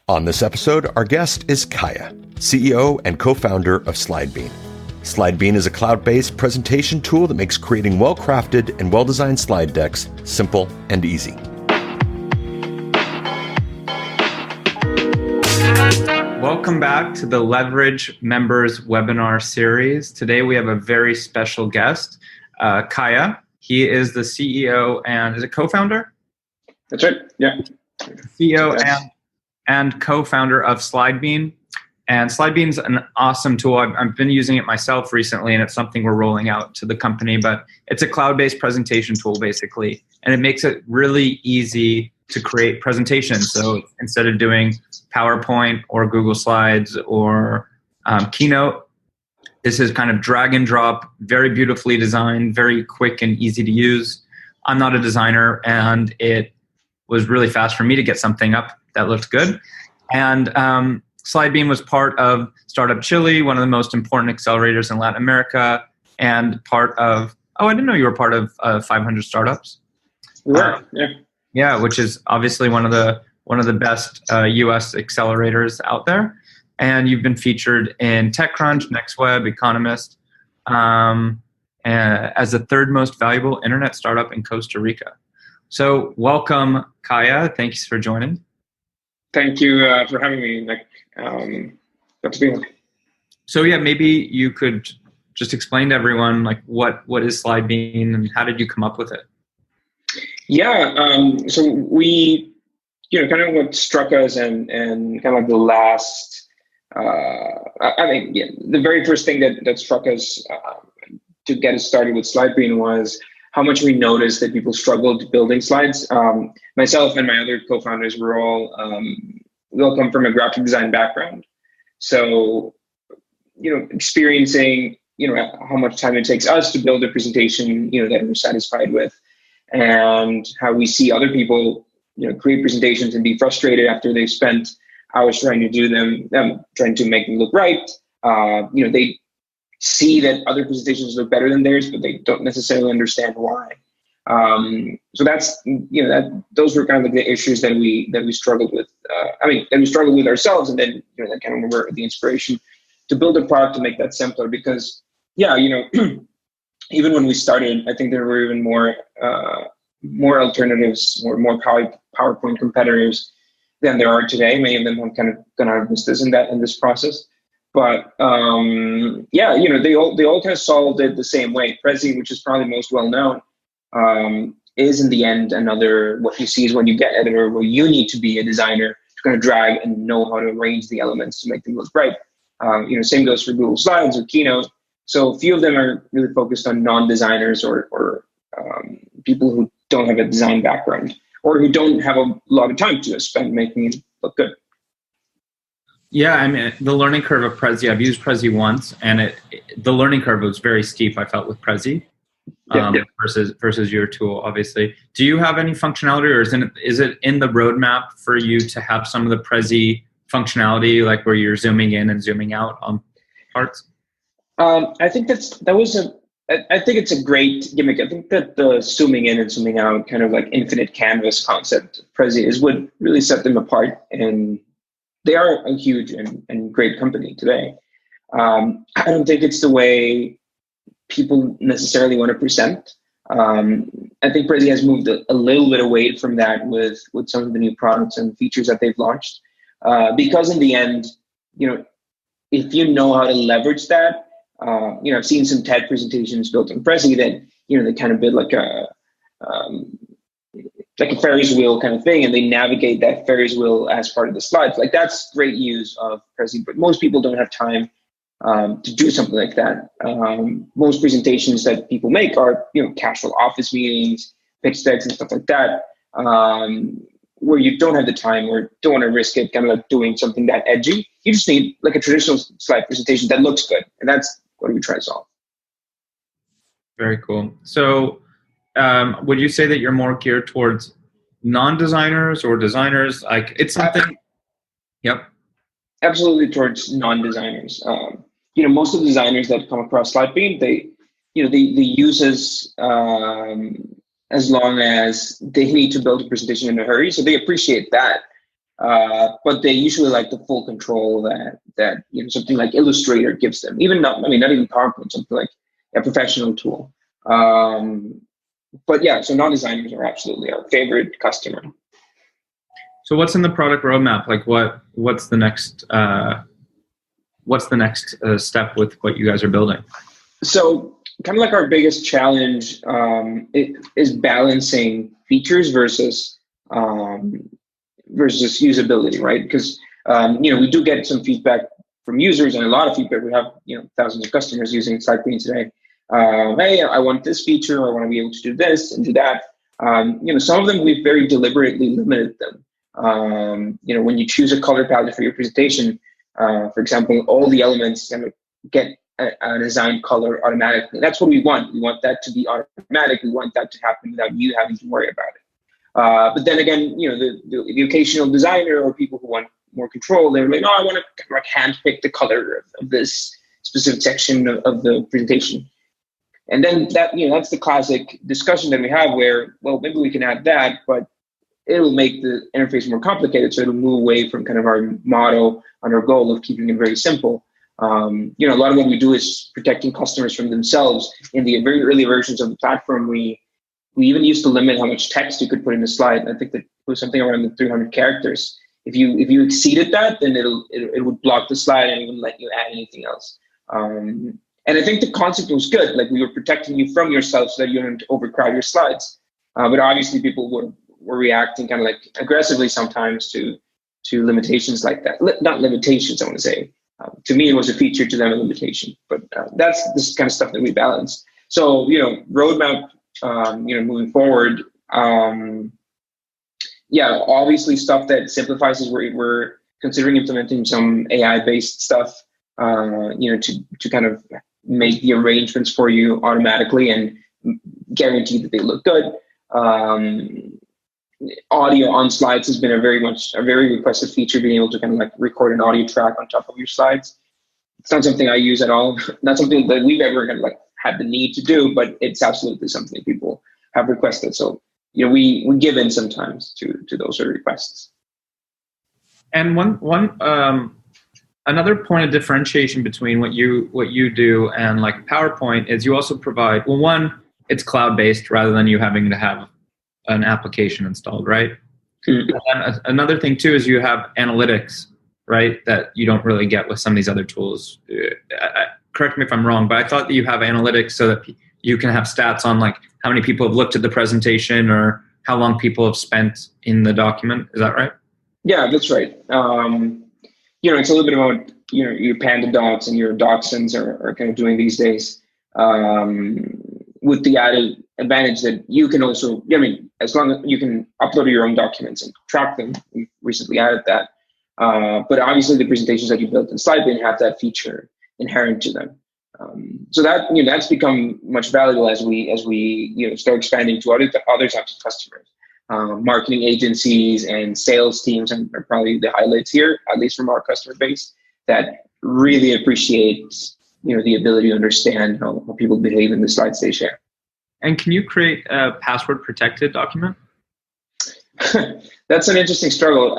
On this episode, our guest is Caya, CEO and co-founder of Slidebean. Slidebean is a cloud-based presentation tool that makes creating well-crafted and well-designed slide decks simple and easy. Welcome back to the Leverage Members webinar series. Today we have a very special guest, Caya. He is the CEO and is it co-founder? That's right. Yeah. CEO and co-founder of Slidebean. And Slidebean's an awesome tool. I've been using it myself recently, and it's something we're rolling out to the company. But it's a cloud-based presentation tool, basically, and it makes it really easy to create presentations. So instead of doing PowerPoint or Google Slides or Keynote, this is kind of drag and drop, very beautifully designed, very quick and easy to use. I'm not a designer, and it was really fast for me to get something up that looked good. And Slidebean was part of Start-Up Chile, one of the most important accelerators in Latin America, and part of, I didn't know you were part of 500 Startups. Yeah. Yeah, which is obviously one of the best US accelerators out there. And you've been featured in TechCrunch, NextWeb, Economist, as the third most valuable internet startup in Costa Rica. So welcome, Caya. Thanks for joining. Thank you for having me, Nick. Good to be here. So yeah, maybe you could just explain to everyone like what is Slidebean and how did you come up with it? Yeah, so we, kind of what struck us and kind of like the last, the very first thing that struck us to get us started with Slidebean was how much we noticed that people struggled building slides. Myself and my other co-founders were we all come from a graphic design background. So, experiencing, how much time it takes us to build a presentation, that we're satisfied with, and how we see other people, create presentations and be frustrated after they've spent hours trying to do them, trying to make them look right. They see that other presentations look better than theirs, but they don't necessarily understand why. So that's, those were kind of the issues that we struggled with. That we struggled with ourselves, and then, that kind of were the inspiration to build a product to make that simpler. Because, even when we started, I think there were even more alternatives or more PowerPoint competitors than there are today. Many of them have kind of gone out of business in this process. But they all kind of solved it the same way. Prezi, which is probably most well known, is in the end another, what you see is when you get editor where you need to be a designer to kind of drag and know how to arrange the elements to make them look right. Same goes for Google Slides or Keynote. So a few of them are really focused on non-designers or people who don't have a design background or who don't have a lot of time to spend making it look good. Yeah, the learning curve of Prezi, I've used Prezi once, and the learning curve was very steep, I felt, with Prezi versus your tool, obviously. Do you have any functionality, or is it in the roadmap for you to have some of the Prezi functionality, like where you're zooming in and zooming out on parts? I think I think it's a great gimmick. I think that the zooming in and zooming out, kind of like infinite canvas concept, Prezi, is what really set them apart. And they are a huge and great company today. I don't think it's the way people necessarily want to present. I think Prezi has moved a little bit away from that with some of the new products and features that they've launched. Because in the end, if you know how to leverage that, I've seen some TED presentations built on Prezi that, they kind of build like a Ferris wheel kind of thing, and they navigate that Ferris wheel as part of the slides. Like, that's great use of Prezi, but most people don't have time to do something like that. Most presentations that people make are, casual office meetings, pitch decks and stuff like that, where you don't have the time or don't want to risk it kind of like doing something that edgy. You just need like a traditional slide presentation that looks good. And that's what we try to solve. Very cool. So would you say that you're more geared towards non-designers or designers? Like, it's something. Yep. Absolutely towards non-designers. Most of the designers that come across Slidebean, they use us as long as they need to build a presentation in a hurry. So they appreciate that. but they usually like the full control that something like Illustrator gives them. Not even PowerPoint, something like a professional tool. But yeah, so non-designers are absolutely our favorite customer. So what's in the product roadmap? Like what's the next step with what you guys are building? So kind of like our biggest challenge is balancing features versus usability, right? Because we do get some feedback from users and a lot of feedback. We have thousands of customers using Slidebean today. Hey, I want this feature. I want to be able to do this and do that. Some of them we've very deliberately limited them. When you choose a color palette for your presentation, for example, all the elements kind of get a designed color automatically. That's what we want. We want that to be automatic. We want that to happen without you having to worry about it. But then again, the occasional designer or people who want more control, they're like, I want to like handpick the color of this specific section of the presentation. And then that's the classic discussion that we have where, well, maybe we can add that, but it'll make the interface more complicated. So it'll move away from kind of our motto and our goal of keeping it very simple. A lot of what we do is protecting customers from themselves. In the very early versions of the platform, we even used to limit how much text you could put in a slide. I think that it was something around the 300 characters. If you exceeded that, then it would block the slide and it wouldn't let you add anything else. And I think the concept was good. Like we were protecting you from yourself so that you don't overcrowd your slides. But obviously people were reacting kind of like aggressively sometimes to limitations like that. Not limitations, I want to say. To me, it was a feature, to them a limitation. But that's this kind of stuff that we balance. So, roadmap, moving forward, obviously stuff that simplifies is we're considering implementing some AI-based stuff, to kind of make the arrangements for you automatically and guarantee that they look good. Audio on slides has been a very requested feature, being able to kind of like record an audio track on top of your slides. It's not something I use at all. Not something that we've ever kind of like had the need to do, but it's absolutely something people have requested. So, we give in sometimes to those requests. And another point of differentiation between what you do and like PowerPoint is you also provide, it's cloud-based rather than you having to have an application installed, right? Mm-hmm. And then another thing too is you have analytics, right, that you don't really get with some of these other tools. Correct me if I'm wrong, but I thought that you have analytics so that you can have stats on like how many people have looked at the presentation or how long people have spent in the document. Is that right? Yeah, that's right. It's a little bit about your Panda docs and your Dachshunds are kind of doing these days. With the added advantage that you can also, as long as you can upload your own documents and track them, we've recently added that. But obviously the presentations that you built in Slidebean have that feature inherent to them. So that, that's become much valuable as we start expanding to other types of customers. Marketing agencies and sales teams are probably the highlights here, at least from our customer base, that really appreciate the ability to understand how people behave in the slides they share. And can you create a password protected document? That's an interesting struggle.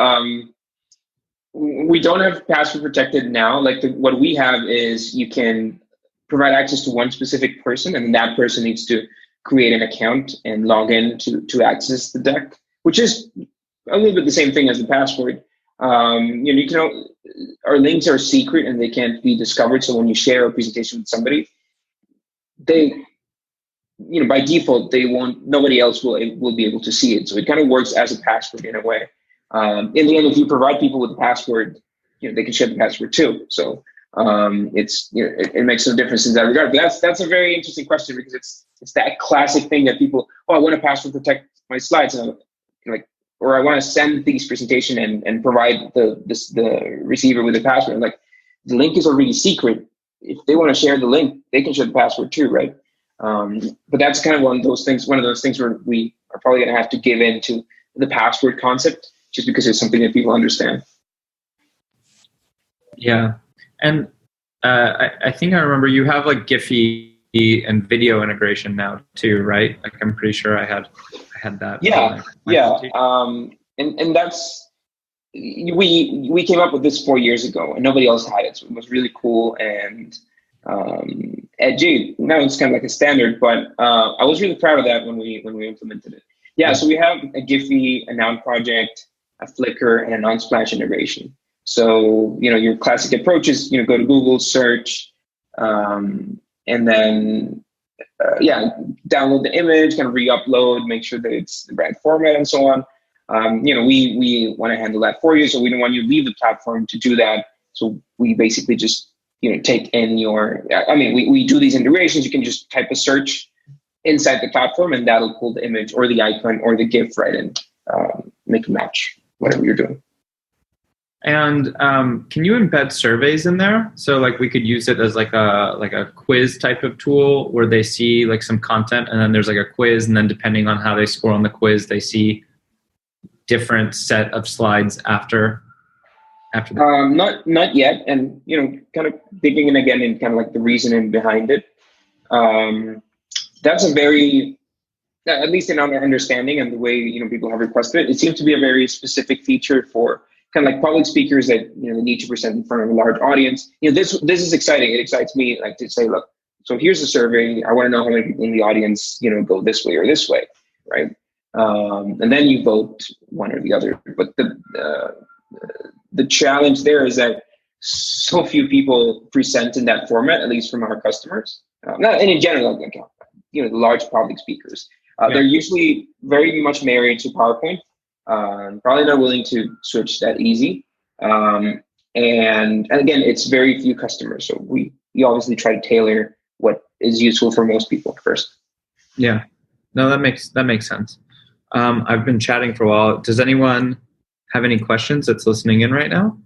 We don't have password protected now. Like what we have is you can provide access to one specific person, and that person needs to create an account and log in to access the deck, which is a little bit the same thing as the password. Our links are secret and they can't be discovered. So when you share a presentation with somebody, by default, nobody else will be able to see it. So it kind of works as a password in a way. In the end, if you provide people with a password, they can share the password too. So it makes no difference in that regard. But that's a very interesting question because it's that classic thing that people, I want to password protect my slides, and I'm like, or I want to send these presentation and provide the receiver with a password. I'm like, the link is already secret. If they want to share the link, they can share the password too, right? But that's kind of one of those things where we are probably going to have to give in to the password concept just because it's something that people understand. Yeah. And I think I remember you have like Giphy and video integration now too, right? Like I'm pretty sure I had that. Yeah. And that's we came up with this 4 years ago, and nobody else had it, so it was really cool and edgy. Now it's kind of like a standard, but I was really proud of that when we implemented it. Yeah, so we have a Giphy, a Noun project, a Flickr, and a non-splash integration. So your classic approach is go to Google, search, and then download the image, kind of re-upload, make sure that it's the right format, and so on. We want to handle that for you, so we don't want you to leave the platform to do that. So we basically just take in we do these integrations. You can just type a search inside the platform, and that'll pull the image or the icon or the GIF right in, make a match, whatever you're doing. And can you embed surveys in there? So like we could use it as like a quiz type of tool where they see like some content, and then there's like a quiz, and then depending on how they score on the quiz, they see different set of slides after that. Not yet, and kind of digging in again in kind of like the reasoning behind it. That's a very, at least in our understanding and the way people have requested it, it seems to be a very specific feature for kind of like public speakers that need to present in front of a large audience. This is exciting. It excites me, like, to say, look, so here's the survey. I want to know how many people in the audience go this way or this way, right? And then you vote one or the other. But the challenge there is that so few people present in that format, at least from our customers. Not and in general, like the large public speakers. They're usually very much married to PowerPoint. Probably not willing to switch that easy. And again, it's very few customers. So we obviously try to tailor what is useful for most people first. Yeah, no, that makes sense. I've been chatting for a while. Does anyone have any questions that's listening in right now?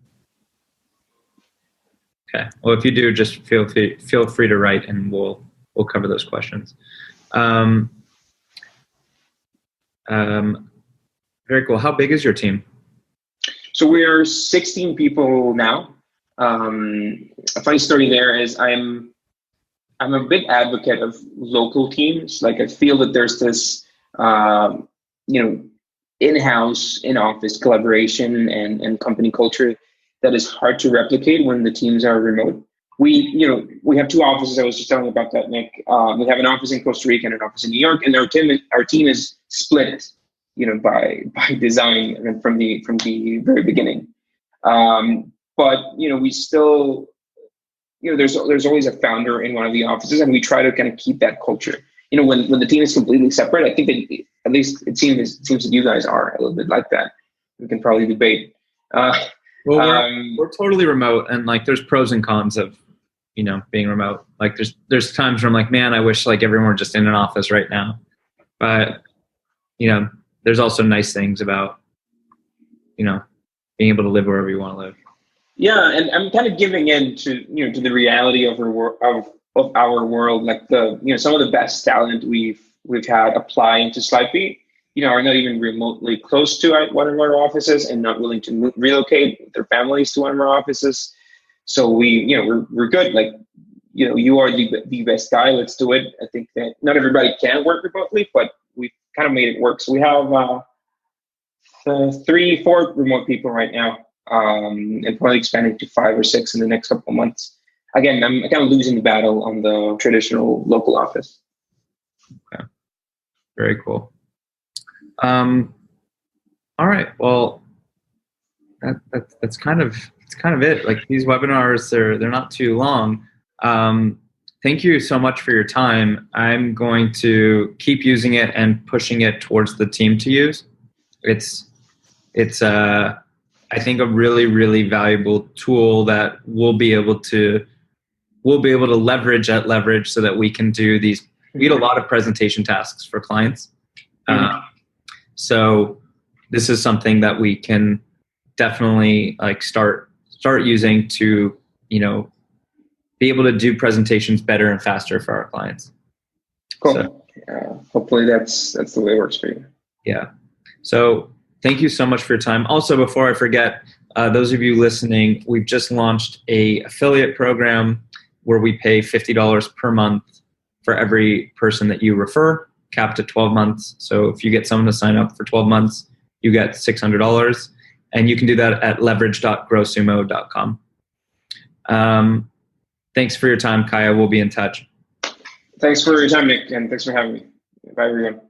Okay. Well, if you do, just feel free to write, and we'll cover those questions. Very cool. How big is your team? So we are 16 people now. A funny story there is I'm a big advocate of local teams. Like, I feel that there's this in-house, in-office collaboration and company culture that is hard to replicate when the teams are remote. We have two offices. I was just telling you about that, Nick. We have an office in Costa Rica and an office in New York, and our team is split, by design and from the very beginning. But we still, there's always a founder in one of the offices, and we try to kind of keep that culture. When the team is completely separate, I think that at least it seems that you guys are a little bit like that. We can probably debate. Well, we're totally remote, and like there's pros and cons of being remote. Like there's times where I'm like, man, I wish like everyone were just in an office right now. But there's also nice things about being able to live wherever you want to live. Yeah, and I'm kind of giving in to to the reality of our world. Like some of the best talent we've had apply into Slidebean, are not even remotely close to one of our offices and not willing to relocate with their families to one of our offices. So we're good. Like, you are the best guy. Let's do it. I think that not everybody can work remotely, but we've kind of made it work. So we have 3-4 remote people right now, and probably expanding to 5 or 6 in the next couple of months. Again, I'm kind of losing the battle on the traditional local office. Okay. Very cool. All right. Well, that's kind of it. Like, these webinars, they're not too long. Thank you so much for your time. I'm going to keep using it and pushing it towards the team to use. It's I think a really, really valuable tool that we'll be able to leverage so that we can do these. We get a lot of presentation tasks for clients. So this is something that we can definitely like start using to, be able to do presentations better and faster for our clients. Cool. So, hopefully that's the way it works for you. Yeah. So thank you so much for your time. Also, before I forget, those of you listening, we've just launched a affiliate program where we pay $50 per month for every person that you refer, capped at 12 months. So if you get someone to sign up for 12 months, you get $600. And you can do that at leverage.growsumo.com. Thanks for your time, Caya. We'll be in touch. Thanks for your time, Nick, and thanks for having me. Bye, everyone.